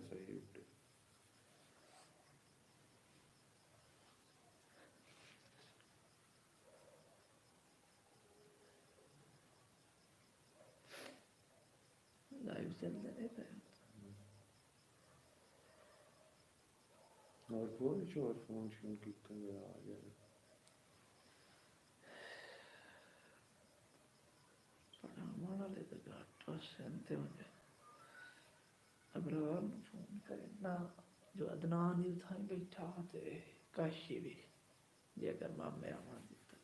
सही उठे लाइव चल रहे थे और कोई शोर फोन शोन कितना गया आ जाए बड़ा हमारा ले तो घाटा सहते मुझे अग्रवाल ने फोन करना जो अदनान ही था बैठा थे काशी भी जेकर मामे आवाज दिता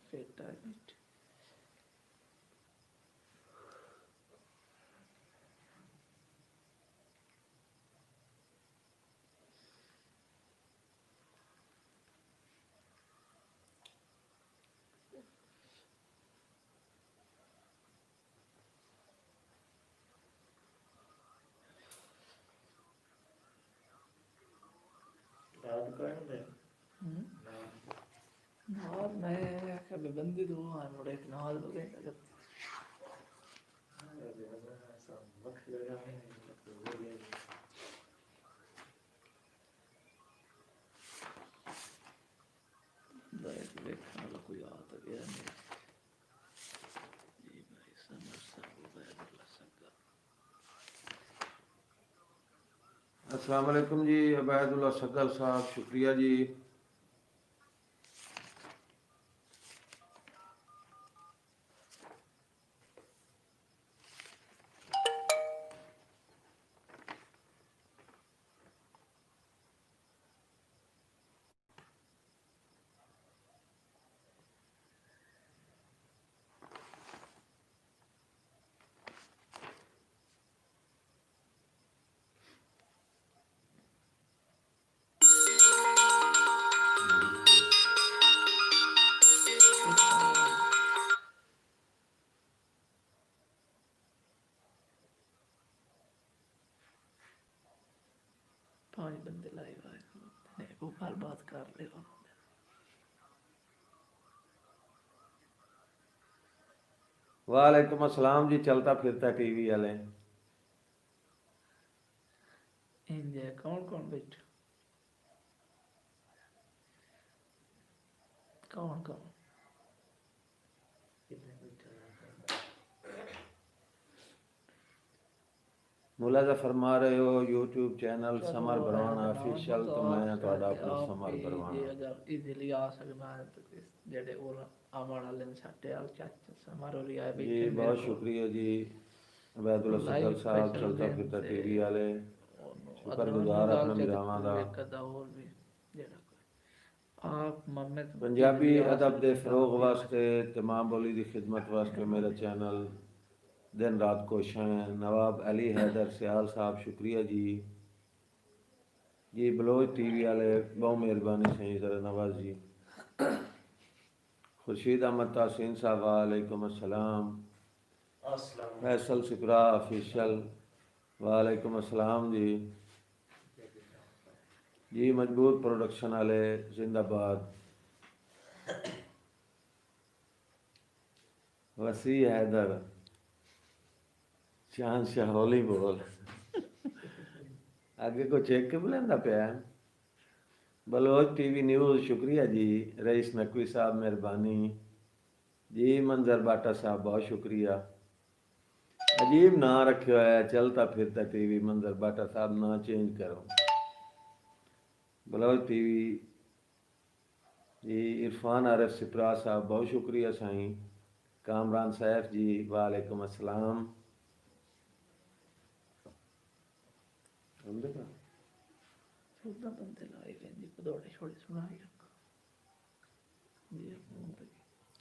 फेटा बैठे रात का है नाल मैं कभी बंदी तो वहाँ मुड़े नाल बगे अगर देखने वाला कोई आ तो गया नहीं जी भाई समझ सब उबैदुल्लाह सग्गा अस्सलाम वालेकुम जी अबैदुल्लाह सग्गल साहब शुक्रिया जी पांच बंदे लाइव आए ने को बात कर ले वालेकुम अस्सलाम जी चलता फिरता टीवी वाले इंजे कौन कौन बैठा कौन कौन मुलाजा फरमा रहे हो YouTube channel summer Barwana official तो मैं थोड़ा अपना समर बरवाना अगर इजीली आ सकना है तो जेडे और आवाण वाले ने छाटे आल चाचा समर और आए जी बैठे बहुत शुक्रिया जी अबैदुल्लाह सग्गल साहब चलता फिरता टीवी वाले शुक्रगुजार अपने मिरावां दा और भी जेड़ा आप मम्मे पंजाबी अदब दे फरोग वास्ते तमाम बोली दी खिदमत वास्ते मेरा चैनल दिन रात कोशिशें नवाब अली हैदर सियाल साहब शुक्रिया जी जी बलोच टीवी वाले बहुत मेहरबानी सही जरा नवाज जी खुर्शीद अहमद तासीन साहब वालेकुम अस्सलाम फैसल सिकरा ऑफिशियल वालेकुम अस्सलाम जी जी मजबूत प्रोडक्शन वाले जिंदाबाद वसी हैदर चांद शाह हौली बोल आगे को चेक के बुलांदा पिया बलोच टीवी न्यूज़ शुक्रिया जी रईस नकवी साहब मेहरबानी जी मंजर बाटा साहब बहुत शुक्रिया अजीब ना रखियो है चलता फिरता टीवी मंजर बाटा साहब ना चेंज करो बलोच टीवी जी इरफान आरिफ सिपरा साहब बहुत शुक्रिया साईं कामरान सैफ जी वालेकुम अस्सलाम चौदह बंदे लाए गए जी पदौड़े छोड़े सुनाई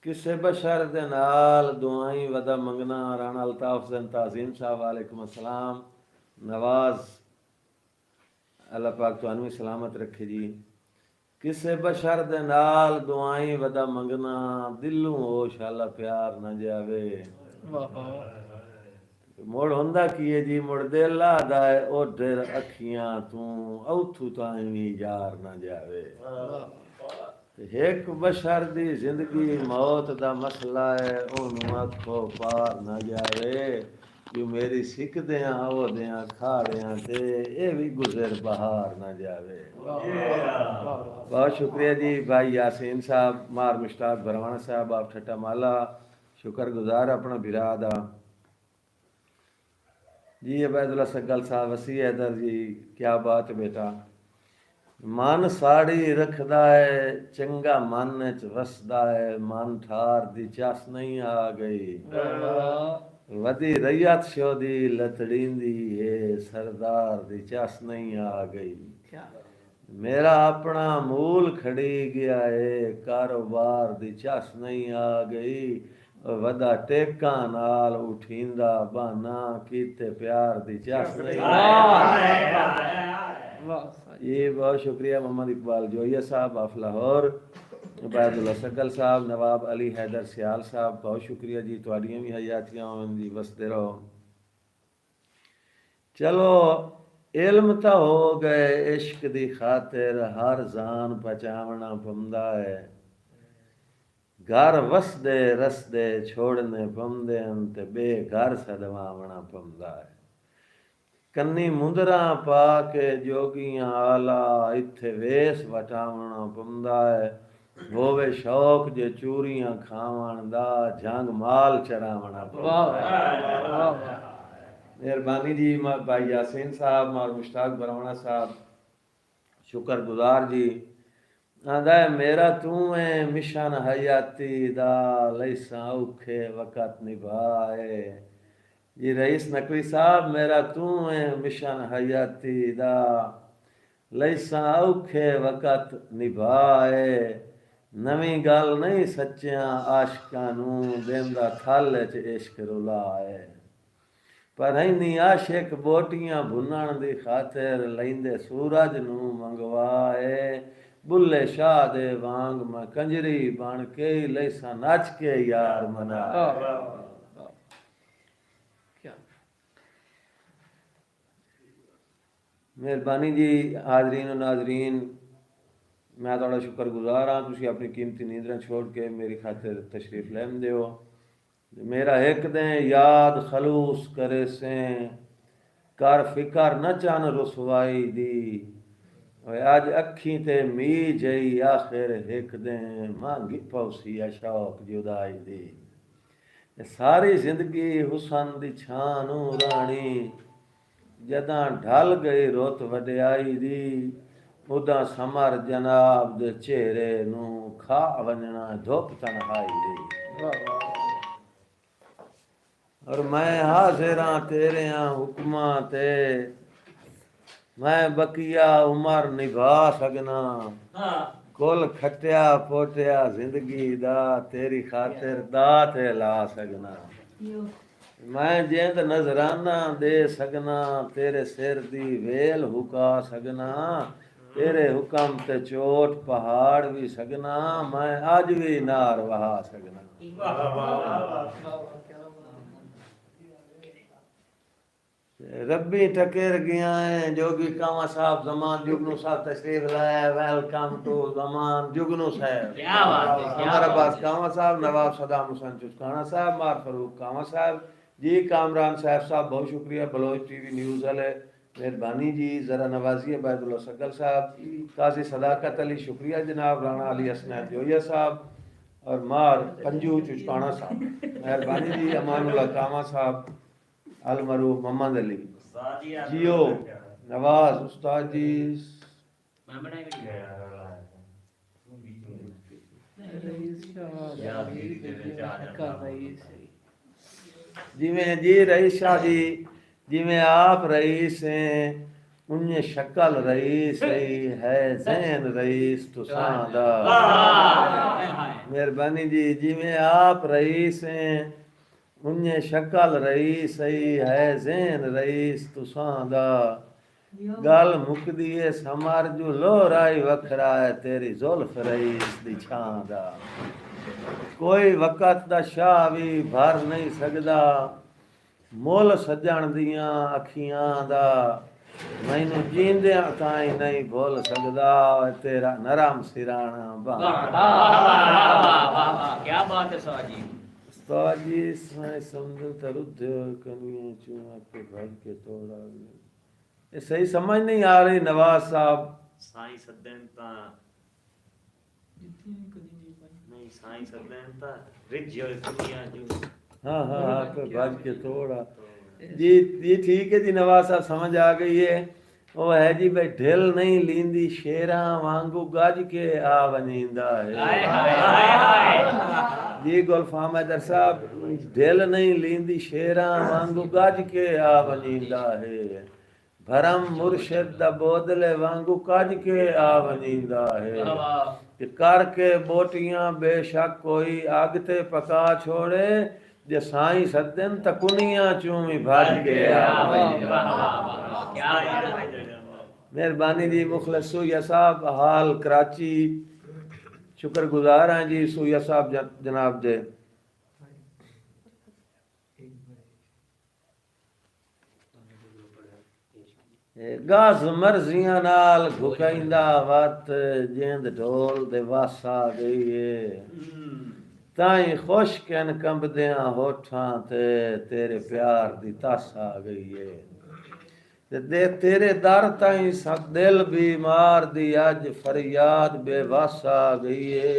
किसे बशर दे नाल दुआई वदा मंगना राणा अल्ताफ हुसैन ताजीम साहब वालेकुम अस्सलाम नवाज अल्लाह पाक तुहानू भी सलामत रखे जी किसे बशर दे नाल दुआई वदा मंगना दिलों होश आला प्यार न जावे मुड़ हुंदा की है जी मुड़ दिल आदा है ओ ढेर अखियां तू औथू ताईं भी यार न जावे एक बशर दी जिंदगी मौत दा मसला है ओनू आखो पार ना जावे जो मेरी सिकदियां ओदियां खाड़ियां ते ये भी गुजर बहार ना जावे। बहुत शुक्रिया जी भाई यासीन साहब, मार मुश्ताक भरवाना साहब, आप ठट्टा माला शुक्रगुजार अपना बिरा दा जी। अबैदुल्ला सगल साहब, वसी हैदर जी, क्या बात बेटा। मन साड़ी रखदा है चंगा मन च वसदा है, मन ठार दी चस नहीं आ गई वदी रैयत शोदी लतड़ींदी है, सरदार दी चस नहीं आ गई। मेरा अपना मूल खड़ी गया है, कारोबार दी चस नहीं आ गई वदा टेका नाल उठींदा बहाना कीते प्यार दी चस नहीं ये। बहुत शुक्रिया मोहम्मद इकबाल जोइया साहब ऑफ लाहौर, उबैदुल्ला सकल साहब, नवाब अली हैदर सियाल साहब, बहुत शुक्रिया जी। तुहाड़ियां भी हयातियां होन जी, वसदे रहो। चलो इल्म तो हो गए, इश्क दी खातिर हर जान पहचावना पौंदा है, घर वसदे रसदे छोड़ने पौंदे ते बेघर सदवावना पौंदा है। कन्नी मुंदरा पा के जोगियां आला इत्थे वेस वटावना पौंदा है, होवे शौक जे चूरियां खावण दा जंग माल चरावना पौंदा। मेहरबानी जी भाई यासीन साहब और मुश्ताक बरवाना साहब, शुक्रगुजार जी। आंदा है मेरा तू है मिशन हयाती दा, लैसा औखे वक़्त निभाए जी। रईस नकवी साहब, मेरा तू है मिशन हयाती दा, लैसा औखे वक़्त निभाए, नवी गल नहीं सच्चियां आशकां नू, देंदा थल च इश्क रुलाए। पर इन्नी आशिक बोटियां भुनण दी खातिर, लैंदे सूरज नू मंगवाए, बुल्ले शाह दे वांग मैं कंजरी बन के लैसा नच के यार मना। मेहरबानी जी हाजरीन और नाजरीन, मैं थोड़ा शुक्रगुजार हाँ तुसी अपनी कीमती नींदरां छोड़ के मेरी खातिर तशरीफ लैंदे हो। मेरा एक दें याद खलूस करे से, कर फिकर न चन रुसवाई दी, अज अखी ते मी जई आखिर एक दें मांगी पौसी शौक जुदाई दी। सारी जिंदगी हुसन दी छानू राणी, जदां ढल गई रुत वड्याई दी, उदां समर जनाब दे चेहरे नू खा वंजना धुप तन्हाई दी। और मैं हाजिरां तेरियां हुक्मां ते, मैं बकिया उमर निभा सकना, कुल खटिया पोटिया जिंदगी दा, तेरी खातिर दात ला सकना। मैं जिंद नजराना दे सकना, तेरे सिर दी वेल हुका सकना, तेरे हुक्म ते चोट पहाड़ भी सकना, मैं अज भी नार वहा सकना। रब्बी टकेर गया है जोगी कामा साहब जमान जुगनू साहब तशरीफ लाया। वेलकम टू जमान जुगनू साहब। हमारा पास कामा साहब, नवाब सदाम हुसैन चुस्काना साहब, मार फरूक कामा साहब जी, कामरान साहब साहब बहुत शुक्रिया, बलोच टीवी न्यूज़ वाले मेहरबानी जी, ज़रा नवाजी अबैदुल्ला सकल साहब, काजी सदाकत अली शुक्रिया जनाब, राणा अली हसनैन जोया साहब और मार पंजू चुस्काना साहब मेहरबानी जी, अमानुल्लाह कामा साहब, अलमरूफ मोहम्मद अली जियो नवाज उस्ताद जी, जिमें जी रईस शाह जी, जिमें आप रईस हैं उन्हें शक्ल रईस है, जैन रईस तुसादा। मेहरबानी जी, जिमें आप रईस हैं उन्हें शक्ल रईस है, जैन रईस तुसादा। गल मुकदी है समर जो लोराई वखरा है, तेरी जुल्फ रईस दी छां दा। कोई वक़्त दा शाह भी भर नहीं सकदा, मुल सजण दियां अखियां दा। मैनू जींदे ताई नहीं भूल सकदा तेरा नरम सिराना वाह बा वाह वाह वाह वाह, क्या बात है उस्ताद जी। उस्ताद जी इसमें समझ तरुद कनिया चूहा के भर के तोड़ा ये सही समझ नहीं आ रही नवाज साहब साईं सदन ता नहीं साईं सदन ता रिज और दुनिया जो हाँ हाँ हाँ पे भज के तोड़ा तो जी ठीक है जी नवाज साहब समझ आ गई है वो है जी भाई ढिल नहीं लींदी शेरा वांगू गज के आ वनींदा हाय है हाय हाय हाय। जी गुलफाम हैदर साहब ढिल नहीं लींदी शेरा वांगू गज के आ वनींदा है भरम मुर्शिद दा बोदले वांगू कज के आ वनींदा है वाह वाह कि करके बोटियां बेशक कोई अग ते पका छोड़े जे साईं सदन तकुनियां चूमी भज के आ वनींदा वाह है। वाह वाह वाह, क्या बात है। मेहरबानी जी मुखलस सूया साहब हाल कराची शुक्रगुजार हैं जी सूया साहब जनाब दे गज मर्जियां नाल घुकाइंदा वत जिंद ढोल दे वस आ गई है ताई खुश कन कंबदियां होठां ते तेरे प्यार दी तस आ गई है ते दे तेरे दर ताई सब दिल बीमार दी अज फरियाद बेवस आ गई है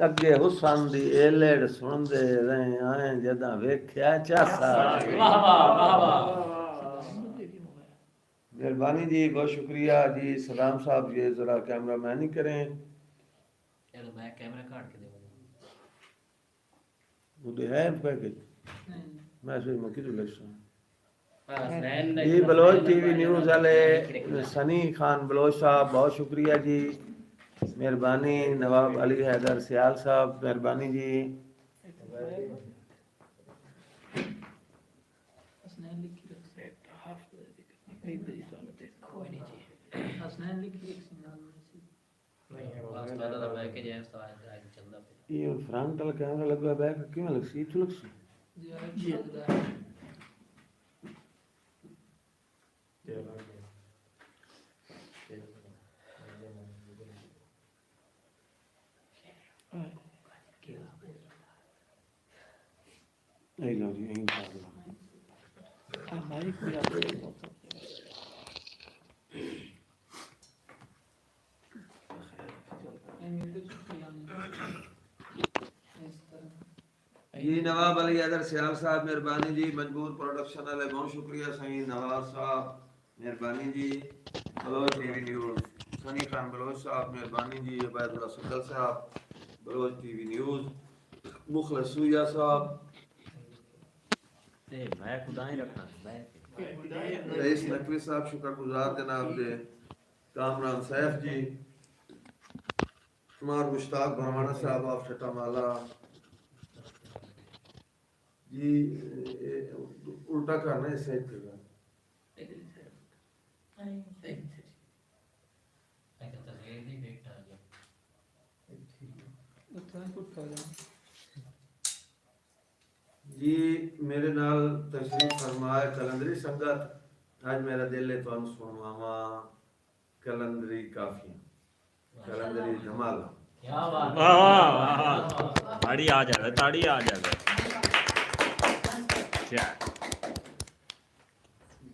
अगे हुसन दी एलड़ सुनदे रहे आए जदा वेख्या चस आ गई वाह वाह वाह वाह। मेहरबानी जी बहुत शुक्रिया जी सलाम साहब ये जरा कैमरा मैन ही करें चलो मैं कैमरा काट के दूंगा। मुझे है पैकेज मैं सोच मैं किधर लगा हसनैन जी बलोच टीवी न्यूज़ वाले सनी खान बलोच साहब बहुत शुक्रिया जी मेहरबानी नवाब अली हैदर सियाल साहब मेहरबानी जी हसनैन लिखी रख सकता हाफ एक बड़ी साल ते कोई नहीं जी हसनैन लिखी रख सकता उस्ताद दा बैक के जैसा आज चलदा पे ये फ्रंट वाला कैमरा लगा बैक क्यों लग सी इथु लग सी जी लगदा नहीं लो जी यहीं कर लो हमारी कोई आदत जी नवाब अली हैदर सियाल साहब मेहरबानी जी मजबूर प्रोडक्शन वाले बहुत शुक्रिया सही नवाब साहब मेहरबानी जी बलोच टीवी न्यूज़ सनी खान बलोच साहब मेहरबानी जी उबैदुल्लाह सदल साहब बलोच टीवी न्यूज़ मुखलस सूया साहब ते मैं खुदा ही रखना मैं रईस नकवी साहब शुक्रगुजार जनाब दे कामरान सैफ जी कुमार मुश्ताक भरवाना साहब आप छटामाला जी उल्टा करना है सही करना तस्वीर नहीं देखता जी मेरे नाल तशरीफ फरमाए कलंदरी संगत आज मेरा दिल है तो सुनवावा कलंदरी काफिया कलंदरी धमाला क्या बात है। वाह ताड़ी आ जावे ताड़ी आ जावे क्या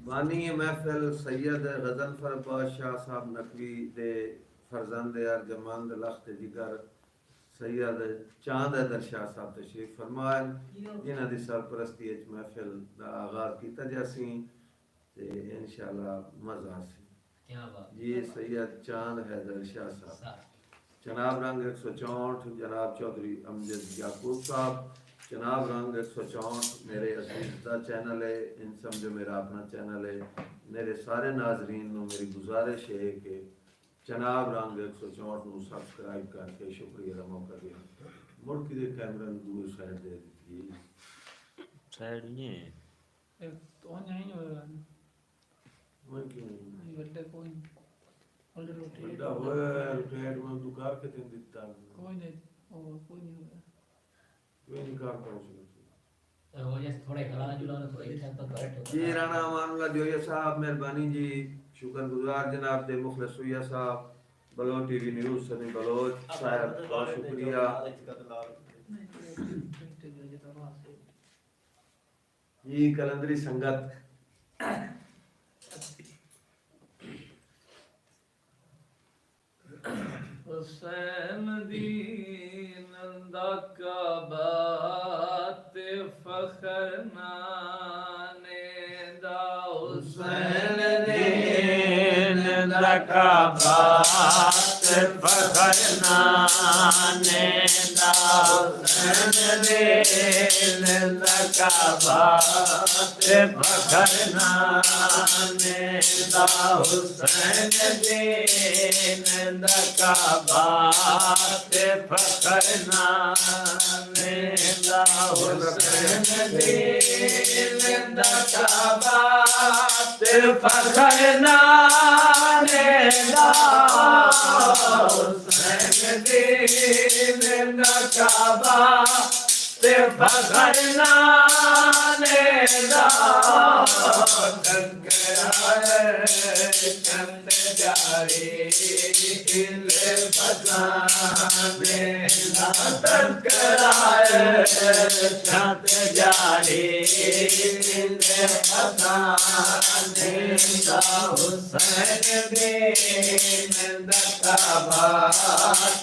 बानी महफिल सैयद गजनफर बादशाह साहब नकवी दे फरजंद अर्जमंद लख्त जिगर सैयद चांद हैदर शाह साहब तशरीफ फरमाए जिन्हां दी सरपरस्ती विच महफिल दा आगाज कीता जासी ते इंशाअल्लाह मजा आसी क्या बात जी सैयद चांद हैदर शाह साहब जनाब रंग 164 जनाब चौधरी अमजद याकूब साहब जनाब रंग 164 मेरे अजीज का चैनल है इन समझो मेरा अपना चैनल है मेरे सारे नाजरीन को मेरी गुजारिश है कि जनाब रंग 164 को सब्सक्राइब करके शुक्रिया का मौका दिया मुड़ के कैमरा दूर साइड दे दी साइड नहीं है तो नहीं होगा मैं क्यों बल्ले कोई ऑलरेडी रोटी बड़ा होया पेट में दुकार के दिन दिता कोई नहीं होगा कोई नहीं होगा कोई नहीं कर पाऊंगा जी राणा मानुला जोया साहब मेहरबानी जी, शुक्रगुजार जनाब दे मुखलिस सुया साहब, बलोच टीवी न्यूज़ सनी बलोच साहब बहुत शुक्रिया जी। कलंदरी संगत हुसैन दीन दा काबा ते फखर नाने दा हुसैन दीन दा काबा ते फखर नाने दा हुसैन दीन दा काबा ते फखर नाने दा हुसैन दीन दा काबा ते फखर नाने दा हुसैन दीन दा काबा ते फखर नाने दा हुसैन दीन दा काबा ते फखर नाने दा चंद जारी इले बजाने दा टकराए चंद जारी इले बजाने दा हुसैन दीन दा काबा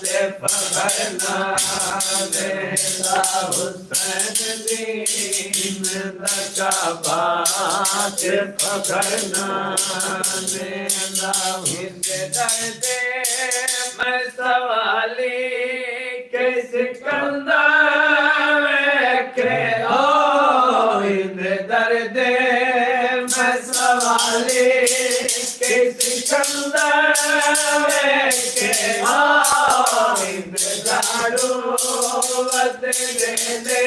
ते फखर नाने दा हुसैन दीन दा काबा ते फखर नाने दा हिंद दर्दे मैं सवाली के सिकंदर के ओ हिंद दर्दे मैं सवाली के सिकंदर के ओ हिंद झाड़ू वत दे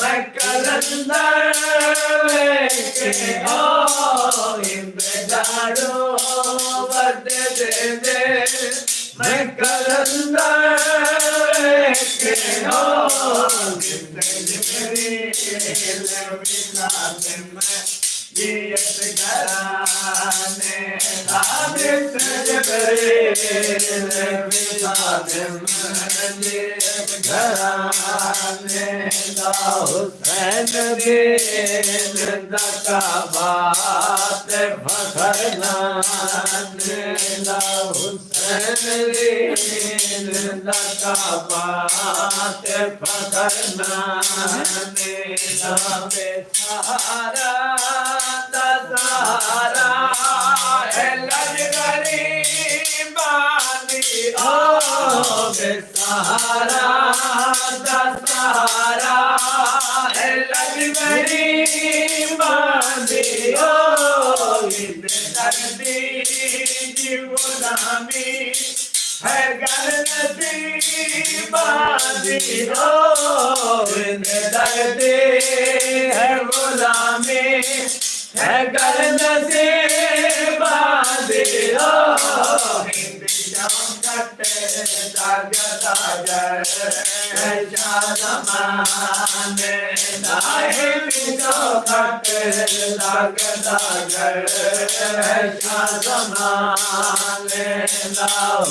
मैं कलंदर के ओ हिंद झाड़ू वत दे मैं कलंदर के ओ हिंद जियत घराने आदित जबरील विसादम जियत घराने दा हुसैन दीन दा काबा ते फखर नाने दा हुसैन दीन दा काबा ते फखर नाने दा बेसहारा सहारा है लजगरी बानी ओ बेसहारा सहारा है लजगरी बानी ओ हिंद दर्दी की गुलामी है गलती बानी ओ हिंद दर्दी है गुलामी है गलती बानी ओ हिंद जमकट दाग दागर है जमाने हिंद जमकट दाग दागर है जमाने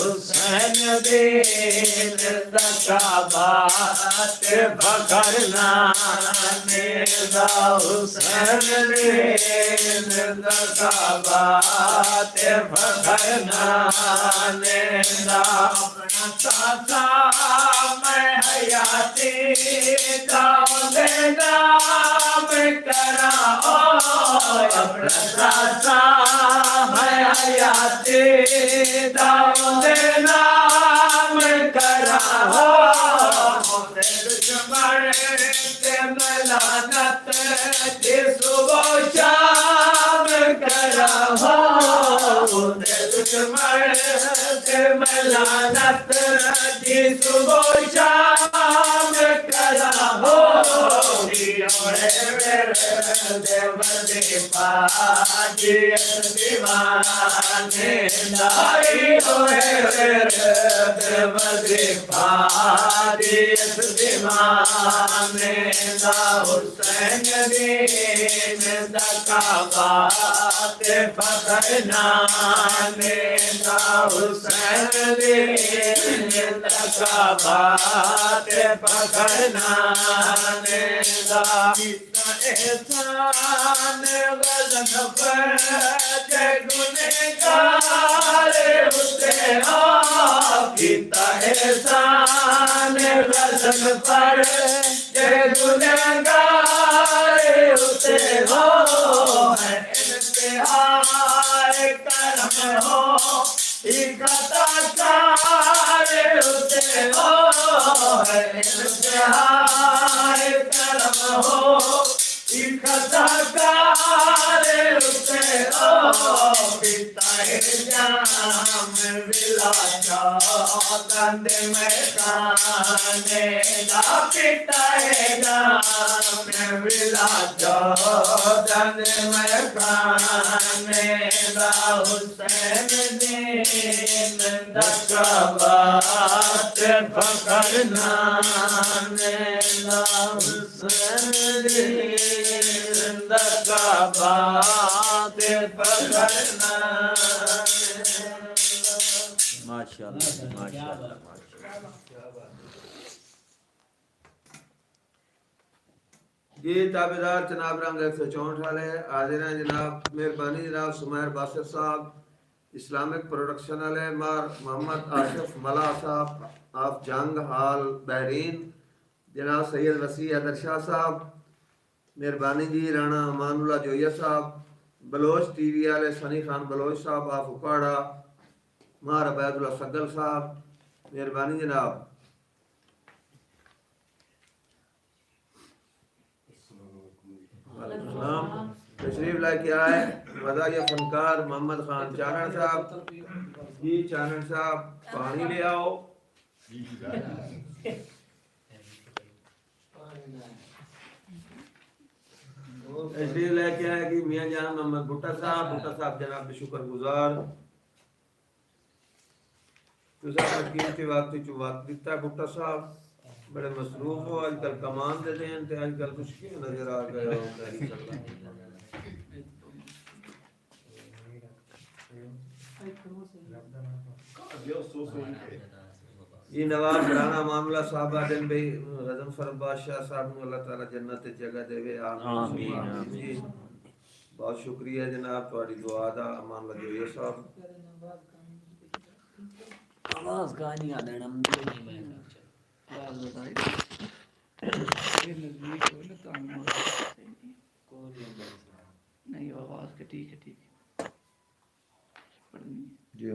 हुसैन दीन दा काबा ते फखर नाने दा हुसैन दीन दा काबा ते फखर नाने दा अपना सासा मैं हयाती दाऊदे नाम करा ओ अपना सासा मैं हयाती दाऊदे नाम करा हो दुश्मन ते मलानत ते सुबह शाम करा हो दुश्मन ते मलानत ते सुबह शाम करा हो देवर दे पाजी दीवान ने दाई होए रे वजीफा जिस दीवाने दा हुसैन दीन दा काबा ते फखर नाने दा हुसैन दीन दा काबा ते फखर नाने दा एहसान वज़न पर जे गुनहगार उसे कीता एहसान वज़न पर जे गुनहगार उसे हो है इंतहार करम हो इकताकार उसे हो है इंतहार करम हो इकताकार उसे हो पिताए जाम विला चौदंद में खाने दा पिताए जाम विला चौदंद में खाने दा हुसैन दीन दा काबा ते फखर नाने दा हुसैन दीन दा काबा ते फखर नाने माशाल्लाह माशाल्लाह माशाल्लाह। जी ताबेदार जनाब रंग 164 वाले हाजिर हैं जनाब। मेहरबानी जनाब सुमैर बासिर साहब, इस्लामिक प्रोडक्शन वाले मार मोहम्मद आसिफ मला साहब ऑफ जंग हाल बहरीन, जनाब सैयद वसी हैदर शाह साहब, मेहरबानी जी राणा अमानुल्लाह जोया साहब, बलोच टीवी वाले सनी खान बलोच साहब ऑफ उपाड़ा, मार अबैदुल्ला सगल साहब, मेहरबानी जनाब। तशरीफ लेके आए मज़ाहिया फनकार मोहम्मद खान चारण साहब। जी चारण साहब पानी ले आओ। तशरीफ लेके आए कि मियाँ जान मोहम्मद भुट्टा साहब जनाब के शुक्रगुजार। तुसा कीमती वक्त वक्त दिता भुट्टा साहब, बड़े मसरूफ हो आजकल कमान दे दें ते आजकल कुछ क्यों नजर आ गए हो ये नवाब राणा मामला साहब आदम भाई गजनफर बादशाह साहब को अल्लाह ताला जन्नत जगह देवे आमीन आमीन। बहुत शुक्रिया जनाब तुम्हारी दुआ दा अमान लगे साहब। आवाज का नहीं आ देना मुझे नहीं मैं आवाज बताई ये नजदीक हो ना तो नहीं आवाज के ठीक है पढ़नी जी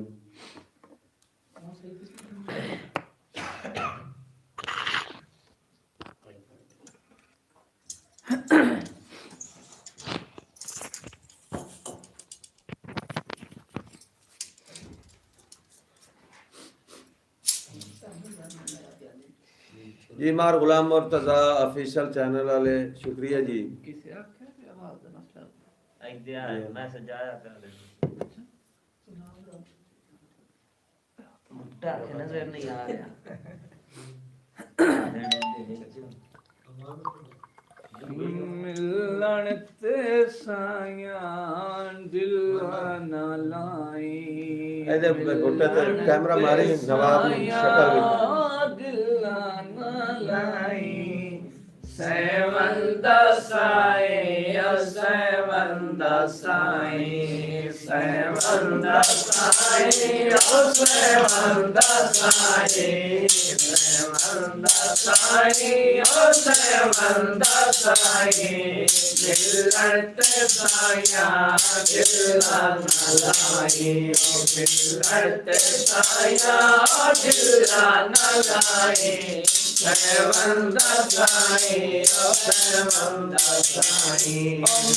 जी मार गुलाम मुर्तजा ऑफिशियल चैनल वाले शुक्रिया जी। किसे आख्या कि आवाज का मसला एक दिया मैसेज आया पहले मुट्टा के नजर नहीं आ रहा मिलन ते सायां दिल ना लाई ਇਹਦੇ ਗੁੱਟੇ ਤੇ ਕੈਮਰਾ ਮਾਰੀ ਨਵਾਬ ਦੀ ਸ਼ਕਲ ਵਿੱਚ दिल ना लाई सेवन दसाए सेवन दसाए सेवन दसाए सेवन दसाए सेवन दसाए सेवन दसाए मिलत साया दिल ना लाई मिलत साया दिल ना लाई सेवन दसाए सेवन दसाए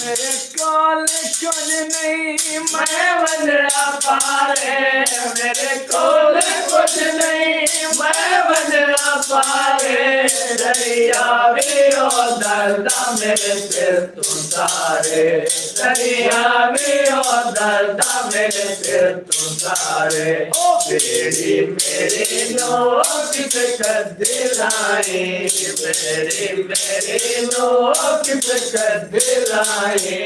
मेरे कोल कुछ नहीं मैं वजरा पारे मेरे कोल कुछ नहीं मैं वजरा पारे दरिया भी ओ दर्दा मेरे सिर तू तारे दरिया भी ओ दर्दा मेरे सिर तू तारे ओ मेरी मेरी नो किस कदिलाई मेरी नो किस कदिलाई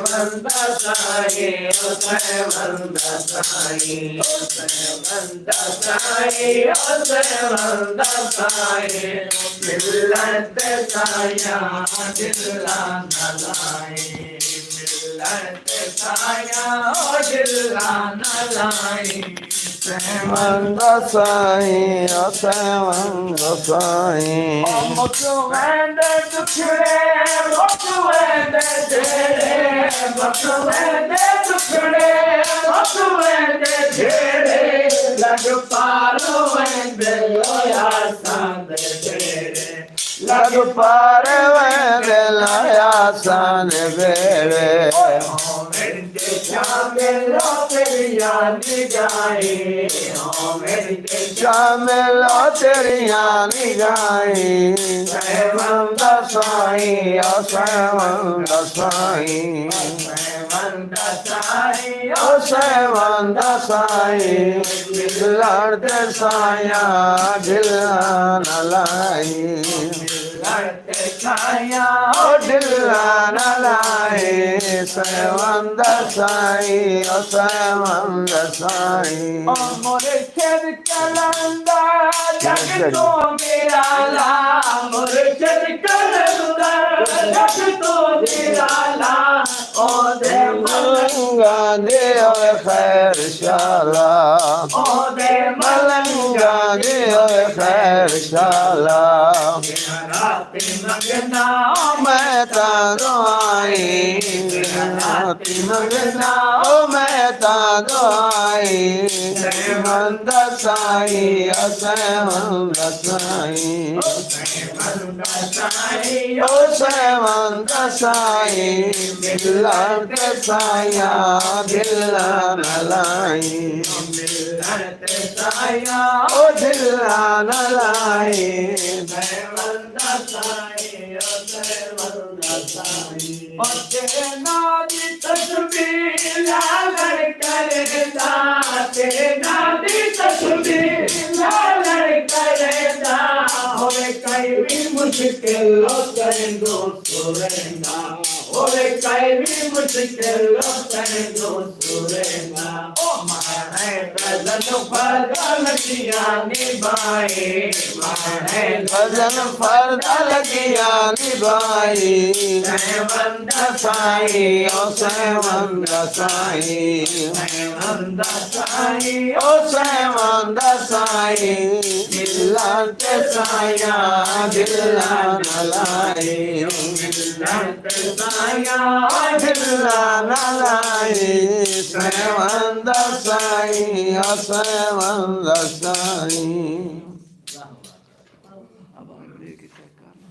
बंदा साई ओ बंदा साई बंदा साई ओ बंदा साई मिलत साया दिला नलाई मिलत साया दिला नलाई Sevanda sai, o sevanda sai. Mutlu vende tukre, mutlu vende tere, mutlu vende tukre, mutlu vende tere, lag paru vende loya sande tere, Lag pare vede laya sane vede. vende chamelo teriya nigaye, vende Chamelo teriyan nigahi. Sevanda sai, o sevanda sai. vende sai, O sevanda sai. Larte saya dilan alai. larte saya, O dilan alai. Sevanda sai, o sevanda sai. मोरे चर कलंदा जग तो मेरा ला मोरे चर कलंदा जग तो मेरा ला ओ दे Malanga deo khair shala. ओ दे Malanga deo khair shala. रात मगना मैं तारो आई, रात मगना ओ मैं तारो आई. Sevanda sai, o sevanda sai. बंदा Sai O sevanda sai. Larte saya dilan alai. लड़ते साया O dilan alai. बंदा साई बंदा साई तेना दी तस्वीर लाल करदा तेना दी तस्वीर लाल करदा होवे कई भी मुश्किल कर दो सुरेंगा होवे कई भी मुश्किल कर दो सुरेंगा ओ मारे गजन पर गलतियां निभाए मारे भजन फर्दा लगिया निभाई. बंदा साई ओ sevanda sai. बंदा Sai O sevanda sai. Larte saya dilan alai. लड़ते साया Dilan alai. Sevanda sai, o sevanda sai.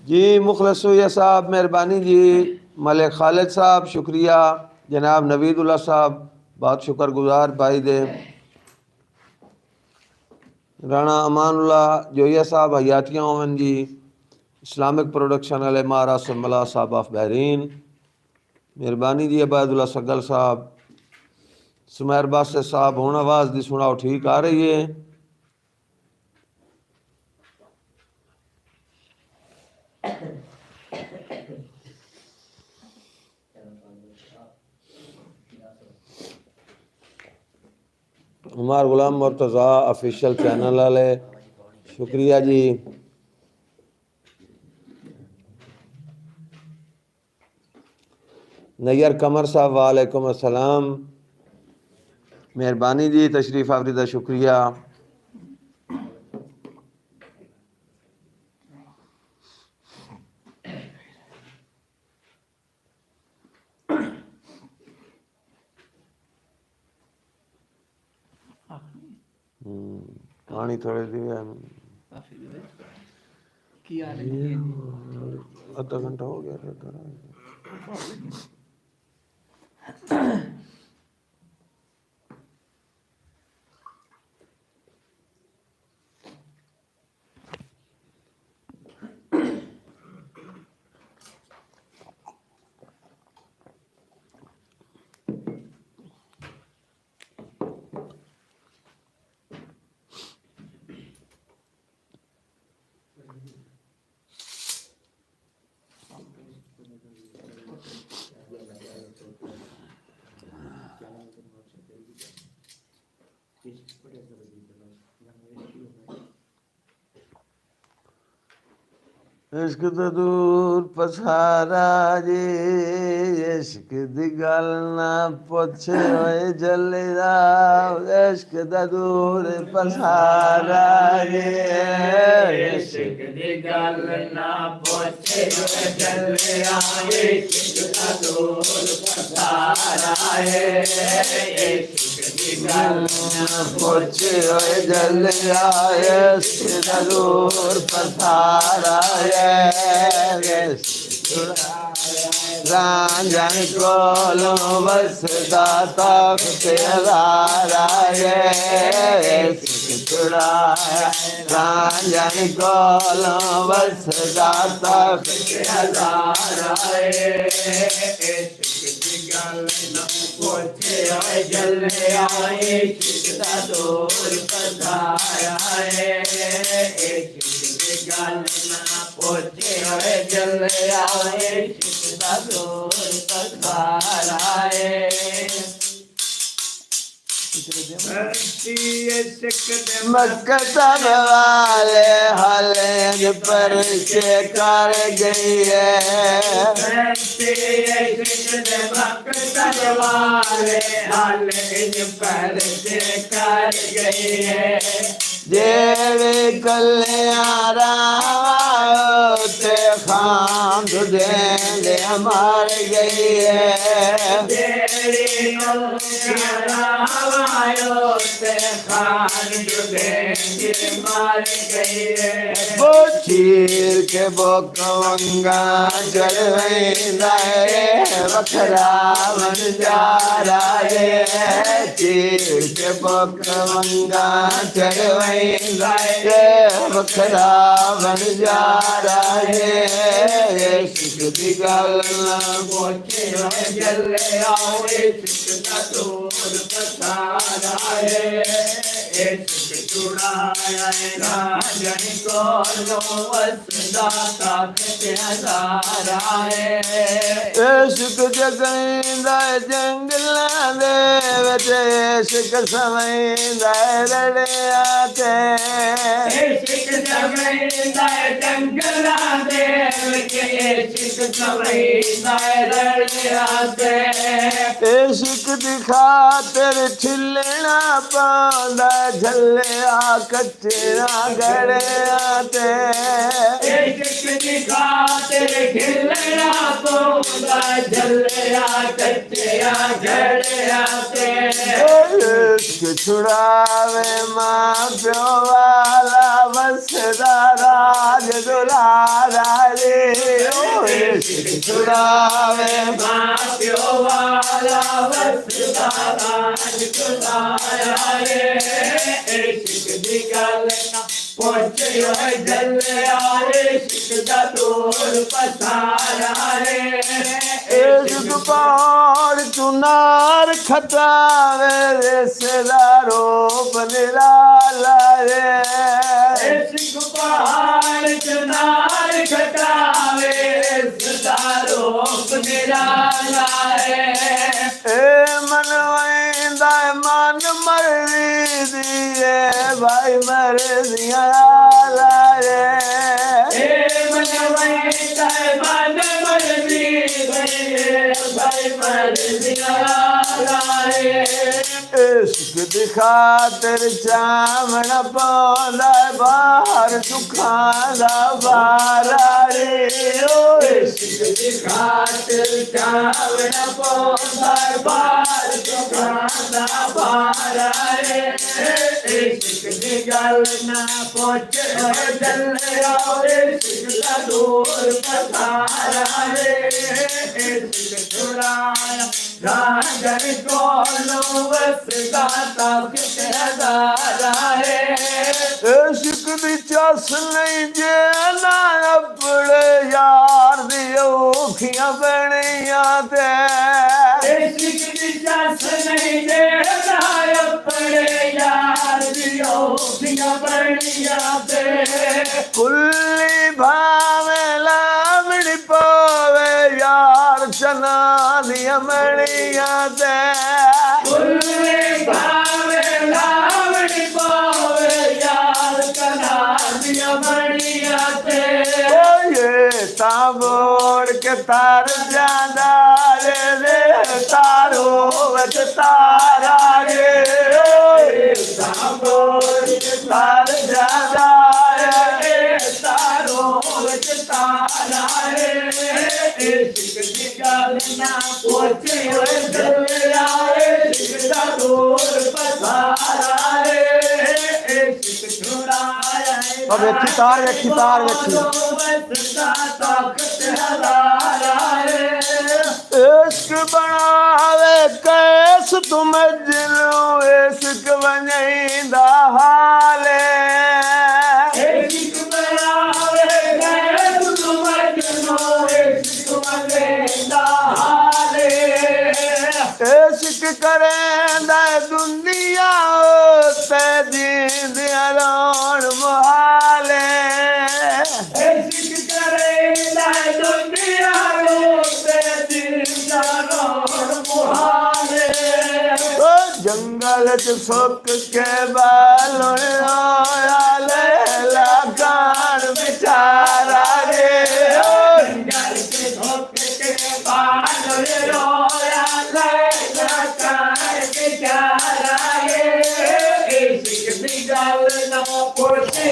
जी मुखलसूया साहब मेहरबानी जी. मलिक खालिद साहब शुक्रिया. जनाब नवीदुल्ला साहब बहुत शुक्रगुजार भाई दे. राणा अमानुल्ला जोया साहब हयातियाँ ओवन जी. इस्लामिक प्रोडक्शन वाले महाराज सुमला साहब ऑफ बहरीन मेहरबानी जी. अबैदुल्ला सगल साहब. सुमैर बासे साहब हुण आवाज़ दी सुनाओ ठीक आ रही है. उमर गुलाम मुर्तज़ा ऑफिशियल चैनल वाले शुक्रिया जी. नैयर कमर साहब वालेकुम अस्सलाम मेहरबानी जी. तशरीफ़ आवरीदा शुक्रिया. पानी थोड़े दिए आधा घंटा हो गया इश्क तो दूर पसारा जी इश्क दी गल ना पुछ ओए जल्लेदा इश्क दा दूर पसारा जी इश्क दी गल ना पुछ ओए जल्लेदा इश्क दा दूर पसारा है इश्क दी गल ना पुछ ओए जल्लेदा इश्क दा दूर पसारा है रांझन कोलो बस दाता तेरा छुड़ाया रांझन कोलो बस दाता तेरा जल्ले आए चिता दूर पधारा है गल ना पोछे ओए जल्ले आए चिता दूर पधारा है मक्तब वाले हलेज पर से कर गई है मक्तब वाले हलेज पर से कर गई है जेवे कल्यारा ते खान दे मर गई है वो चीर के बोकवंगा जलवेंदा वखरा बन जा रहा है चीर के बोकवंगा जलवेंदा वखरा बन जा रहा है इश्क दी गल ना पुछे जल्ले आए इश्क दा दूर पसारा है इश्क छुड़ाया रांझन कोलो वसदाता तेरा है इश्क जगैंदा जंगलां दे विच इश्क सवैंदा रड़िया ते इश्क जगैंदा जंगलां दे विच इश्क सवैंदा रड़िया ते इश्क दी खातिर छिलना पांदा झल्लिया कच्चिया गड़िया ते इश्क दी खातिर छिलना पांदा झल्लिया कच्चिया गड़िया ते इश्क छुड़ावे मां प्यो वाला बसदा राज दुलारा रे इश्क छुड़ावे मां प्यो वाला बसदा राज दुलारा रे इश्क दी गल ना पुछे ओए जल्ले आए इश्क दा दूर पसारा रे इश्क पहाड़ चुनार खटावे रिश्तेदारो निराला रे इश्क पहाड़ चुनार खटावे रिश्तेदारो निराला रे मन वैंदा मन मर्जी दिए भाई मर्जियां आला रे मन वैंदा मन मर्जी भाई मर्जियां आला रे इश्क दी खातिर चावण पौंदा बाहर सुखां दा बारा रे इश्क दी खातिर चावण पौंदा बाहर सुखां दा बारा रे इश्क दी गल ना पुछ जल्ले इश्क दा दूर पसारा रे इश्क छुड़ाया रांझन कोलो वसदाता तेरा है इश्क दी चस नहीं जे ना अपने यार दी औखियां बनिया ते इश्क दी चस नहीं जे ना अपने यार दी औखियां बनिया ते कुल्ली भावे लावणी पावे यार चना दिया मणिया ते कुल्ली भावे लावणी पावे यार चना दिया मणिया ते बोड़ के तार जादा रे तारो वच तारा रे बोड़ के तार जादा रे तारो वच तारा रे इश्क दी गल ना पूछे ओए दिलिया इश्क दा दूर पसारा रे इश्क छुड़ाया अब वेखी तार वेखी इश्क बनावे कैस तुम जिलो इश्क बनैंदा हाले इश्क बनावे कैस तुम जिलो इश्क बनैंदा हाले इश्क करेंदा दुनिया ते जींदियां रोण मुहाले इश्क करेंदा दुनिया ते जींदियां रोण मुहाले ओ जंगल च सुक के बालोया ले लगान बेचारा रे ओ जंगल च सुक के बालोया ले लगान बेचारा रे इश्क दी गल ना पूछे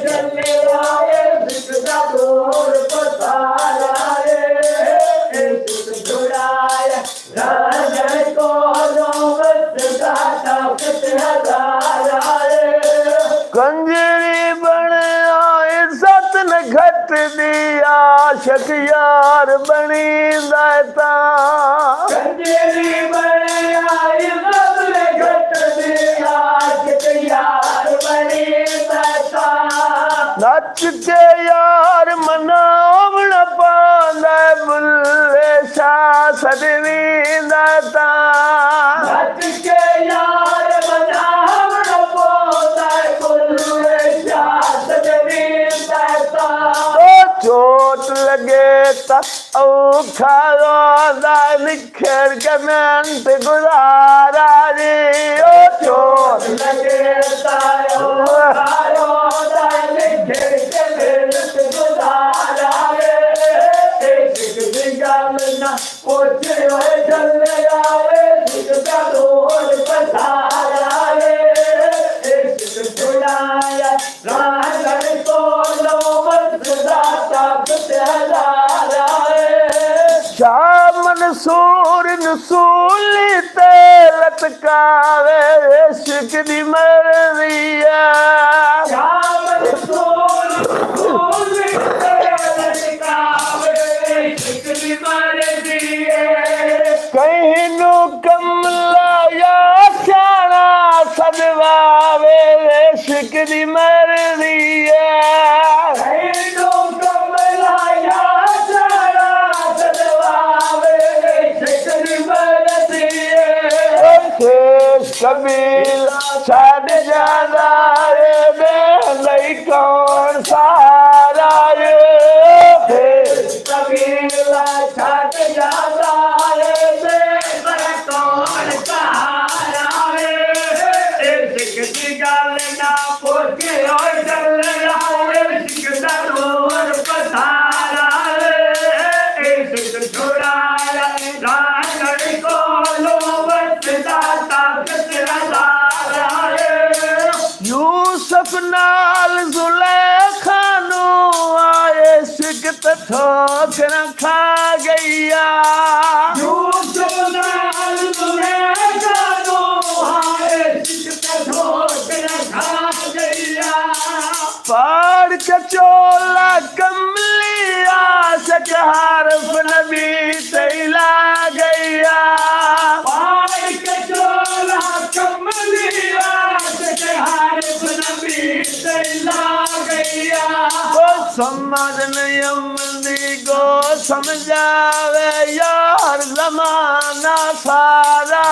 जले आए इश्क दा दूर पसारा रे इश्क छुड़ाया राजा को कंजरी बने इज्जत न घट दिया शक यार बनी दाता कंजरी बने इज्जत न घट दिया शक यार बनी दाता नच के यार मनावण पांदा बुल्ले शाह सदवी दाता नच के यार मनावण पांदा बुल्ले शाह सदवी दाता ओ चोट लगे ता औखा रोदा निखर के मेंट गुजारा रे ओ चोट लगे ता औखा रोदा निखर के मेंट गुजारा रे इश्क दी गल ना पूछे ओए जले आए इश्क दा दूर पसारा रे इश्क छुड़ाया राजा को लो मत दाता हजारा रे शाह मंसूर नसूली ते लटकावे इश्क दी मर्जी है शाह मंसूर नसूली ते लटकावे इश्क दी मर्जी है कहीं नु कमला या शाना सदवावे इश्क दी मर्जी है कहीं नु कमला या शाना सदवावे इश्क दी मर्जी है कबीला छड़ जादा रे बेलई कौन सारा रे कबीला छड़ जादा रे बेलई कौन सारा रे इश्क दी गल ना पूछे ओए जले आए इश्क दा दूर पसारा रे इश्क छुड़ाया राजा को लो यूसुफ नाल जुलेखा नु आए इश्क ठोकर खा गईया यूसुफ नाल जुलेखा नु आए इश्क ठोकर खा गईया पाड़ के चोला कमलिया सच हरफ नबी तैला गईया पाड़ के चोला कमलिया सच हरफ नबी तैला गईया ओ समझ नहीं अमदी को समझावे यार जमाना सारा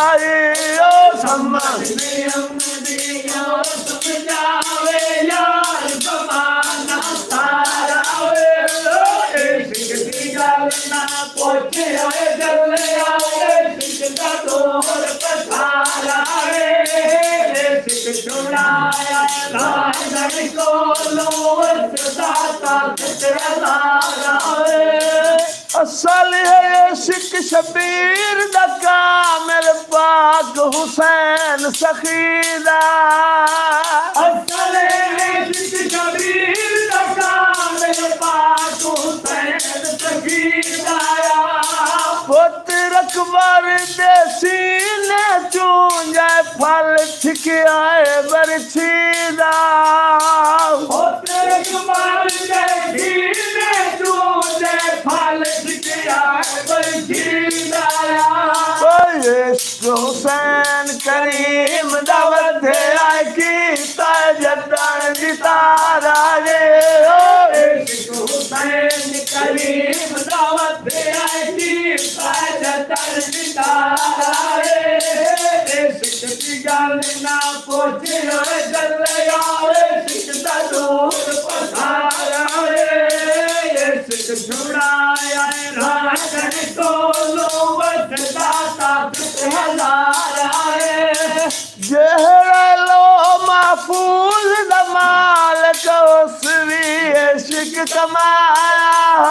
ओ समझ नहीं अमदी को समझावे यार जमाना सारा इश्क दी गल ना पूछे ओए जले आए इश्क दा दूर पसारा रे इश्क छुड़ाया राजा को लो दाता तेरा रे असल है इश्क शबीर दा कामिल पाक हुसैन सखीदा असल है इश्क शबीर दा कामिल पाक हुसैन सखीदा पुत्र अकबर दे सीने चूंजे फल ठिकियाए बरछीदा पुत्र अकबर दे सीने चूंजे फल ठिकियाए बरछीदा इश्क हुसैन करीम दावत है की ताजदार दितारा रे इश्क हुसैन करीम दावत है की ताजदार दितारा रे इश्क की गल ना पूछियो जल्ले आवे इश्क दा दूर पसारा रे इश्क छुड़ाया राजन को लो बसदा जेहरा लो महफूज दमाल कौसवी इश्क कमाया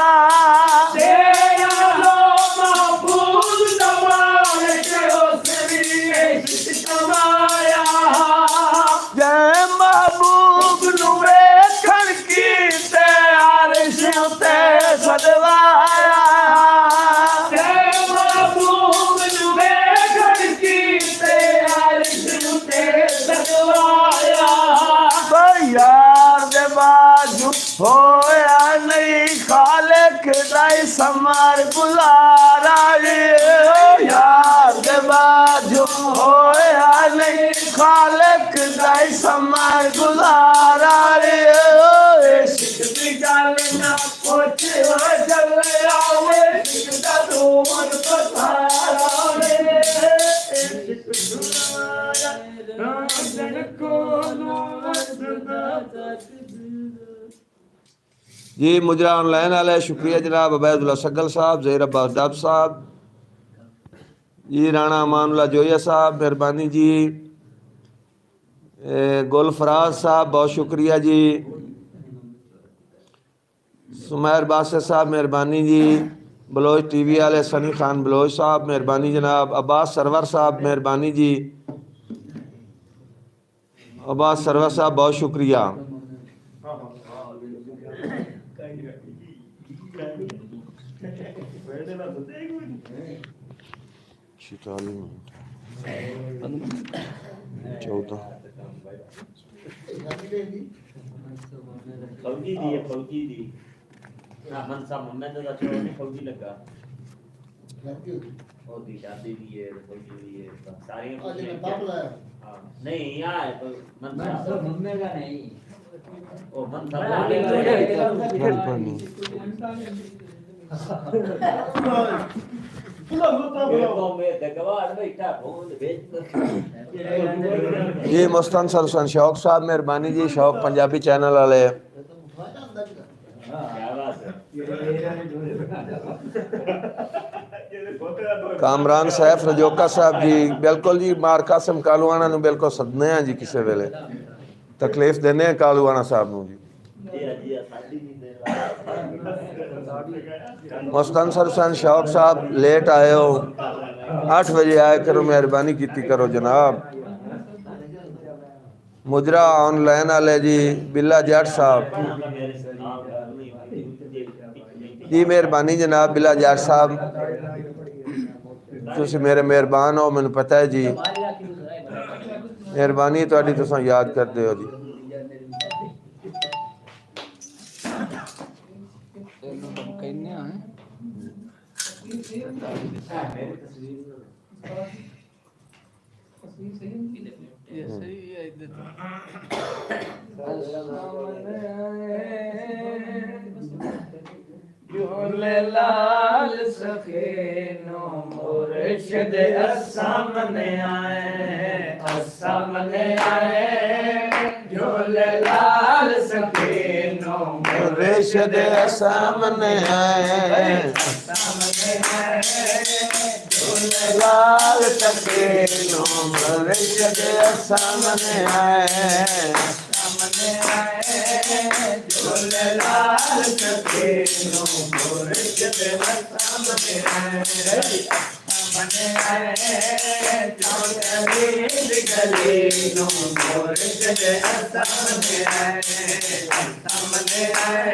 जेहरा लो महफूज दमाल कौसवी इश्क कमाया जय महबूब नु वेखण की ते आरिश उते सदवाया यार दे बाजू होया नहीं खालिक दाई समार गुजारा रे यार दे बाजू होया नहीं खालिक दाई समार गुजारा रे इश्क दी गल ना पूछो जल्ले आवे इश्क दा दूर पसारा रे इश्क छुड़ाया राजन को जी मुजरा ऑनलाइन वाले शुक्रिया जनाब अबैदुल्ला सगल साहब ज़हीर अब्बास डब साहब जी राणा अमानुल्लाह जोया साहब मेहरबानी जी गुल फराज साहब बहुत शुक्रिया जी सुमैर बासिर साहब मेहरबानी जी बलोच टीवी वाले सनी खान बलोच साहब मेहरबानी जनाब अब्बास सरवर साहब मेहरबानी जी अब्बास सरवर साहब बहुत शुक्रिया फौजी दी है फौजी दी ना मन सा मोहम्मद दा छोड़ नहीं फौजी लगा और दी शादी दी है फौजी दी है सारी आज मैं बाप लाया हां नहीं यहाँ है तो मन सा मम्मी का नहीं ओ मन सा जी मुस्तनसर हुसैन शौक साहब मेहरबानी जी शौक पंजाबी चैनल वाले कामरान सैफ रजोका साहब जी बिल्कुल जी मार कासिम कालूआना नूं बिल्कुल सदने हैं जी किसी वेले तकलीफ देने हैं कालूआना साहब नूं जी मुस्तनसर हुसैन शौक साहब लेट आए हो 8 बजे आया करो मेहरबानी की करो जनाब मुजरा ऑनलाइन वाले जी बिल्ला जट साहब जी मेहरबानी जनाब बिल्ला जट साहब तुसी मेरे मेहरबान हो मैनू पता है जी मेहरबानी तुहाडी तुसां याद करदे हो जी ये सही है इधर झूले लाल सखीनो मुर्शिद सामने आए झूले लाल सखीनो मुर्शिद सामने आए लाल सखीनो मुर्शिद सामने आए झूले लाल सके नो मुर्शिद सामने आए चौधरी गली नो मुर्शिद सामने आए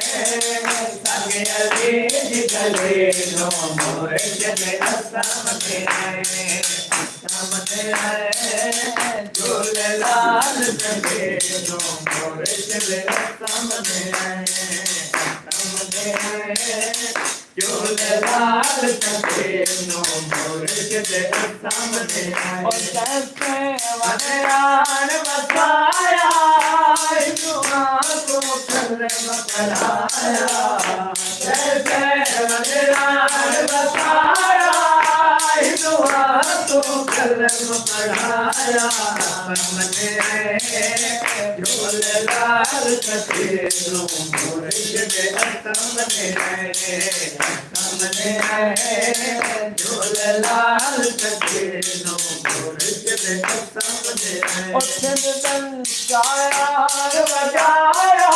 सगे अली गली नो मुर्शिद सामने आए झूलेलाल सगे नो मुर्शिद सामने आए झूलेलाल सगे नो मुर्शिद सामने आए और कैसे वनरान बसाया दुआ को कर बकराया कैसे वनरान बसाया दुआ को कर बकराया सामने झूलेलाल सगे नो मुर्शिद सामने झूलेलाल सगे नो मुर्शिद सामने बजाया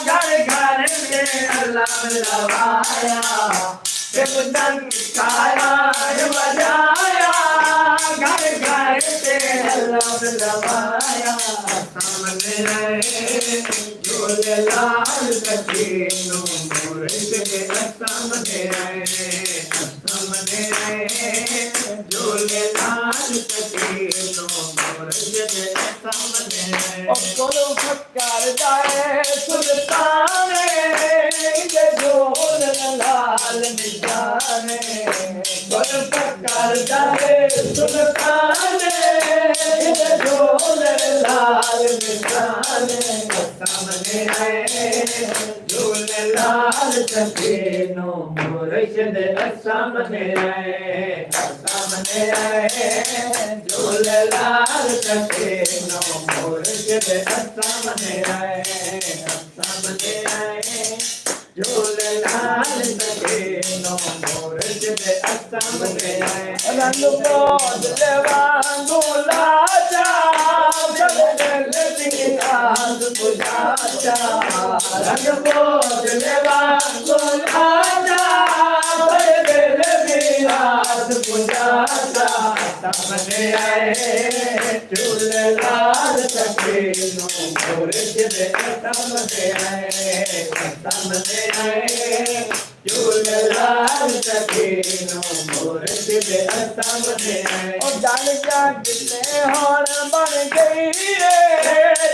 घर घर में अल्लाह लवाया बजाया घर घर से अल्लाह लवाया सामने झूलेलाल सगे नो मुर्शिद सामने झूलेलाल सगे नो मुर्शिद सामने गुरु फक्कर जाए सुल्ताने ये झूलेलाल निशाने गुरु फक्कर जाए सुल्ताने ये झूलेलाल निशाने सामने झूलेलाल सगे नो मुर्शिद सामने झूलेलाल सगे नो मुर्शिद सामने झूलेलाल सगे नो मुर्शिद सामने रंग बोझ वांगू लाचा दिल की आस बुझाचा रंग बोझ वांगू लाचा दिल की आस बुझाचा सामने झूलेलाल सगे नो मुर्शिद सामने झूलेलाल सगे नो मुर्शिद सामने जान जागते होण बन गई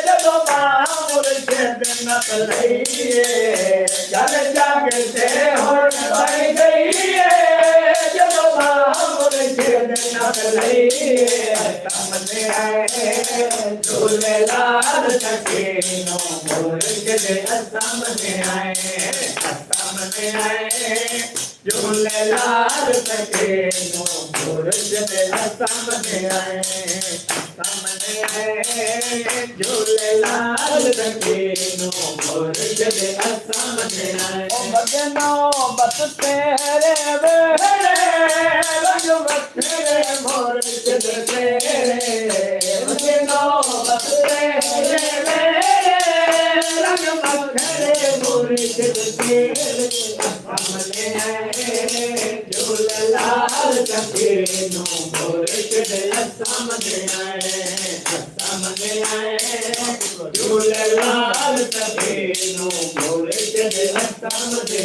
जदों मुर्शिद नकलइए जान जागते होण बन गई जदों मुर्शिद नकलइए सामने झूलेलाल सगे नो मुर्शिद सामने झूलेलाल सगे नो मुर्शिद सामने झूलेलाल सगे नो मुर्शिद सामने बदनो बस तेरे बेड़े रंग बखेरे मुर्शिद तेरे बदनो बस तेरे बेड़े रंग बखेरे मुर्शिद तेरे सामने झूलेलाल सगे नो मुर्शिद सामने झूलेलाल सगे नो मुर्शिद सामने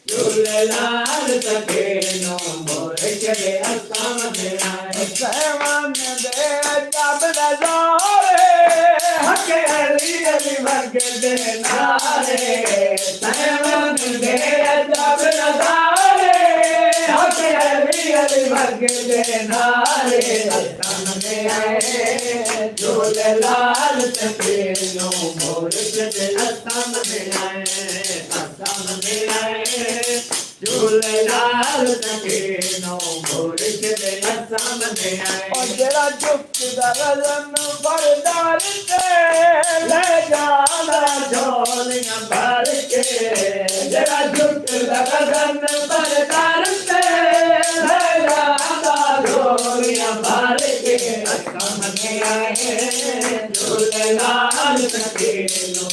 झूलेलाल सगे नो मुर्शिद सामने सहवन दे जब नजारे हक अली अली वर्ग दे नारे सहवन दे जब नजारे हक अली अली वर्ग दे नारे सामने झूलेलाल सगे नो मुर्शिद सामने झूलेलाल सगे नो मुर्शिद सामने और जरा झुकदा रज़न बरदार से ले जाना झोलियां भर के जरा झुकदा रज़न बरदार से ले जाना झोलियां भर के सामने झूलेलाल सगे नो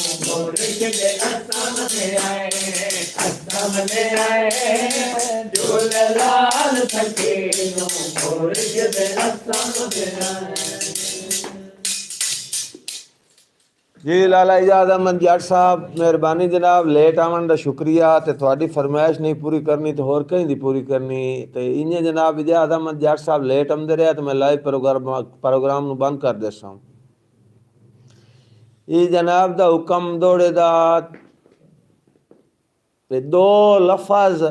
आए झूलेलाल सकीनो मुर्शिद असम दे आए। जी लाला इजाज़ अहमद जट साहब मेहरबानी जनाब लेट आवन दा शुक्रिया ते थोड़ी फरमाइश नहीं पूरी करनी तो होर कहीं दी पूरी करनी ते इन्हें जनाब इजाज़ अहमद जट साहब लेट आंदे रहे तो मैं लाइव प्रोग्राम नूं बंद कर देसा ये जनाब दा हुक्म दौड़े दा ते दो लफज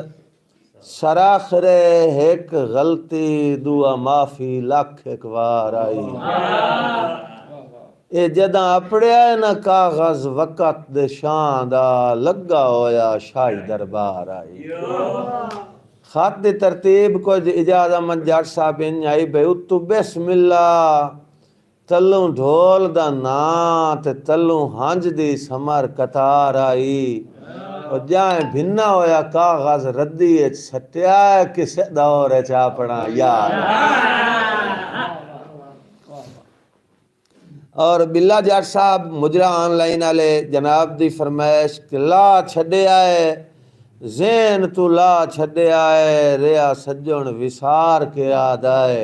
सराखरे एक गलती दुआ माफी लख एक बार आई ये जदा अपड़िया ना कागज वक़्त दे शां दा लगा होया शाही दरबार आई खत दी तरतीब को इजाज़ अहमद जट साहब इंज आई बे उत्तु बिस्मिल्लाह तलू ढोल दा ना ते तलू हंज दी समर कतार आई और जाए भिन्ना होया कागज रद्दी सटिया किसे दौर च अपना यार और बिल्ला जट साहब मुजरा ऑनलाइन वाले जनाब दी फरमाइश कि ला छड़े आए ज़ेन तू ला छड़े आए रिया सज्जन विसार के आदाए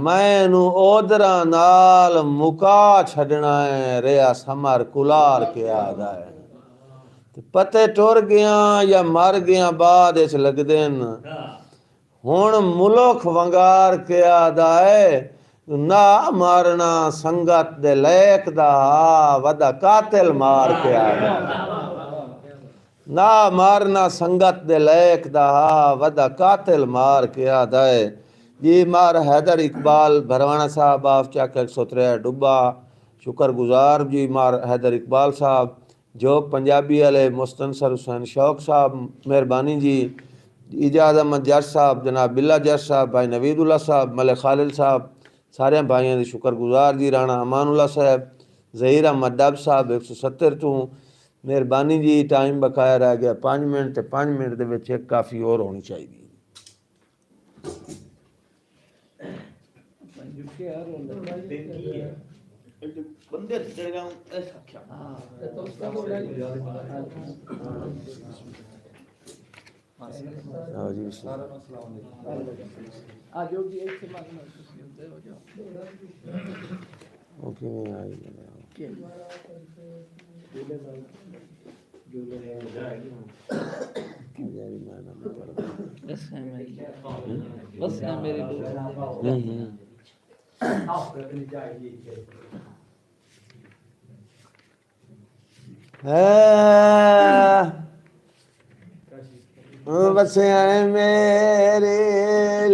मैनू ओदरा नाल मुका छड़ना है रिया समर कुलार के आदाए पते टुर गया या मर गया बाद इच लगदे न हुण मुल्क वंगार के आदाए ना मारना संगत दे लैक दा वदा कातिल मार के आ ना मारना संगत दे लैक दा वदा कातिल मार के आ दाए जी मार हैदर इकबाल भरवाना साहब आप चक 103 डुब्बा शुक्रगुजार जी मार हैदर इकबाल साहब जो पंजाबी वाले मुस्तनसर हुसैन शौक साहब मेहरबानी जी इजाज़ अहमद जट साहब जनाब बिल्ला जट साहब भाई नवीदुल्ला साहब मलिक खालिल साहब सारे भाइयों की शुक्रगुजार जी राणा अमानुल्ला साहब ज़हीर अहमद डब साहब 170 तू मेहरबानी जी टाइम बकाया रह गया 5 मिनट ते 5 मिनट दे विच एक काफ़ी और होनी चाहिए बंदे चढ़ ऐसा क्या हाँ जी आज जी एक से मांगना ਤੁਸੀਂ ਹੁੰਦੇ ਹੋ ਜਾਓ ओके मैं आई बस है मेरी बस मेरे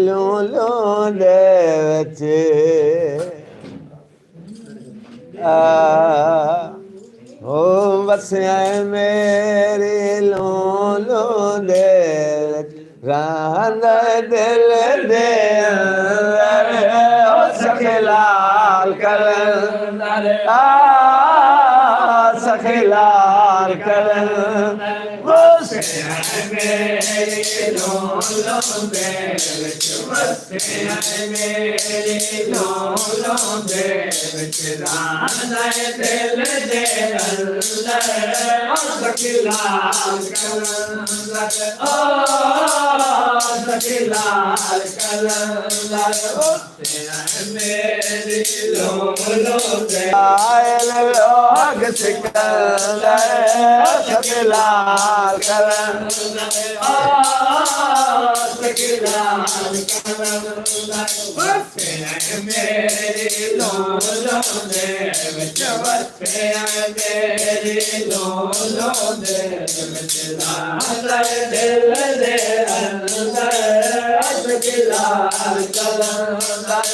लूलू दे विच हो बस मेरे लूलू दे रांद दिल दे सखे लाल कलंदर सखे लाल कलंदर मेरी लोलों दे विच बसे मेरी लोलों दे विच रांदा दिल दे अंदर सखीलाल कलंदर ओ सखीलाल कलंदर मेरी लोलों दे आयल लोग सिकंदर सखीलाल मेरी लोलों दे विच बसे मेरी लोलों दे विच रांदा दिल दे अंदर सखीलाल कलंदर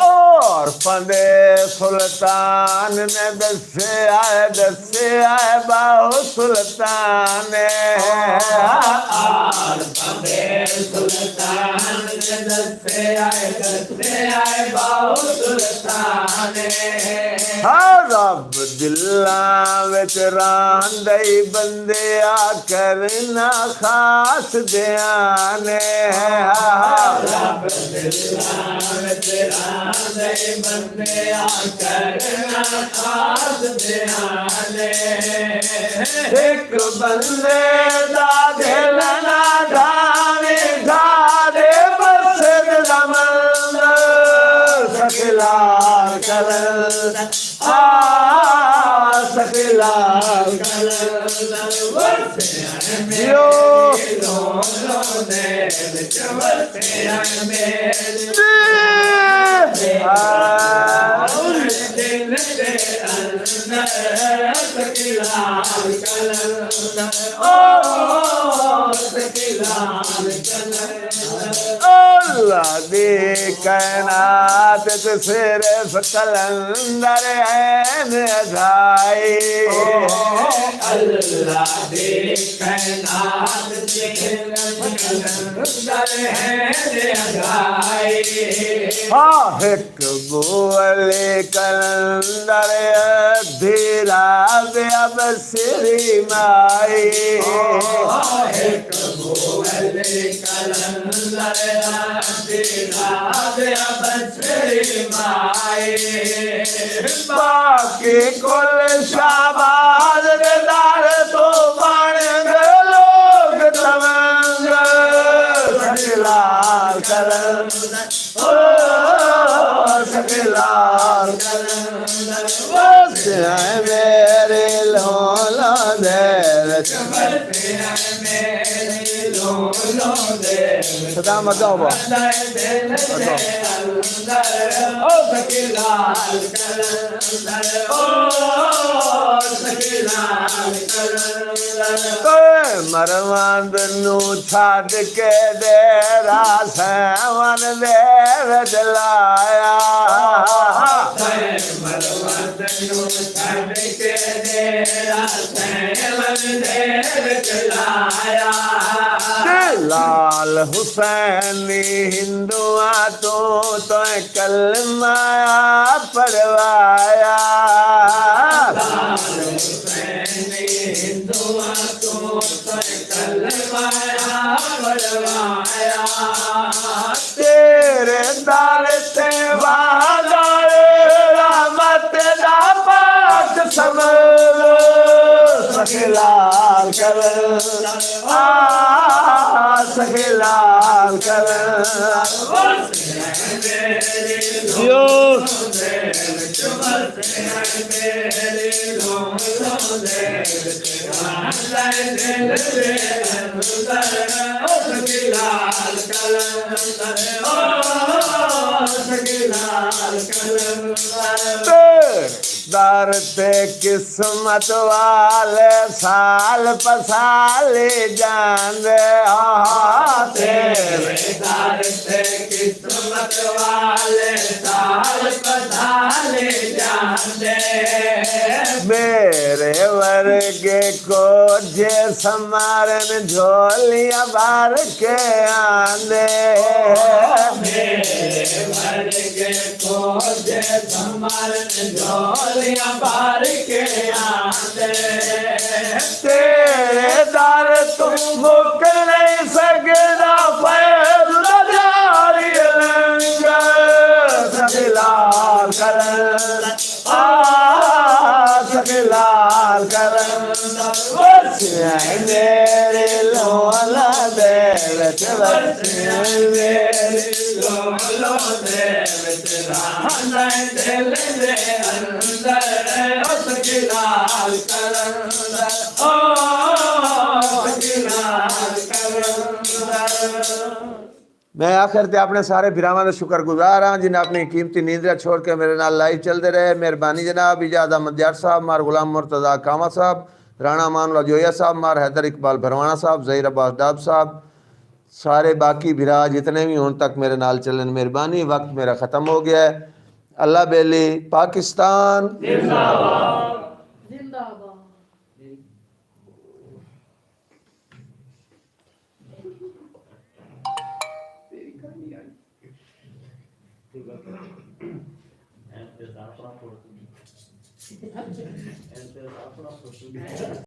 और फंदे सुल्तान ने दसे आए बाहु सुल्तान ने फंदे सुल्तान रब दिल्ला विच रांदई बंदे आ करना खास ध्याने रब दिल्ला विच रांदई बंदे आ करना खास ध्याने एक बंदे दा दिल ना ढावे ढादे मस्जिद दा मंदिर सकला कर सकला कर यो अल्लाह दी कायनात सिर्फ कलंदर ऐन अज़ाई अल्लाह दी कायनात सिर्फ कलंदर ऐन अज़ाई एक बोले कलंदर धीरा अब श्री माई एक बोले कलंदर धीरा अब श्री माई बाकी कुल शाबाज दार तो बन गए लोग तमंग सकला कर सकला मेरे लोला दे सदा मगाओ मरवंद नू छड़ के डेरा सैवन देव जलाया मरवंद नू छड़ के डेरा सैवन देव जलाया लाल हुसैनी हिंदुआ तो कलमा पढ़वाया लाल हुसैनी हिंदुआ तो कलमा पढ़वाया तेरे दर से वादर रहमत दा पाक समलो सकलाल कर सकलाल कर यो दर पे किस्मत वाले साल पसाले जाने तेरे दर पे किस्मत वाले साल पसाले जाने मेरे वर्गे को जे समारन झोलियां बार के आने मेरे वर्गे को जे समारन झोलियां बार के आने तेरे दर तुम भूख नहीं सकता फैज जारी सकलाल कर सकलाल कर मेरे लोला देव मेरे लोला देव दिल दे अंदर सकलाल कर सकलाल कर मैं आखिर ते अपने सारे भिरावां दा शुक्रगुजार हाँ जिन्हें अपनी कीमती नींदरा छोड़ के मेरे नाल लाइव चलते रहे। मेहरबानी जनाब इजाद अहमद यार साहब, मार गुलाम मुर्तज़ा कामा साहब, राणा मानुला जोया साहब, मार हैदर इकबाल भरवाना साहब, ज़हीर अब्बास डाब साहब, सारे बाकी भिरा जितने भी हों तक मेरे नाल चलन। मेहरबानी, वक्त मेरा ख़त्म हो गया है। अल्लाह बेली पाकिस्तान जिंदाबाद। ਤੇ ਆਪਣਾ ਸੋਚੂ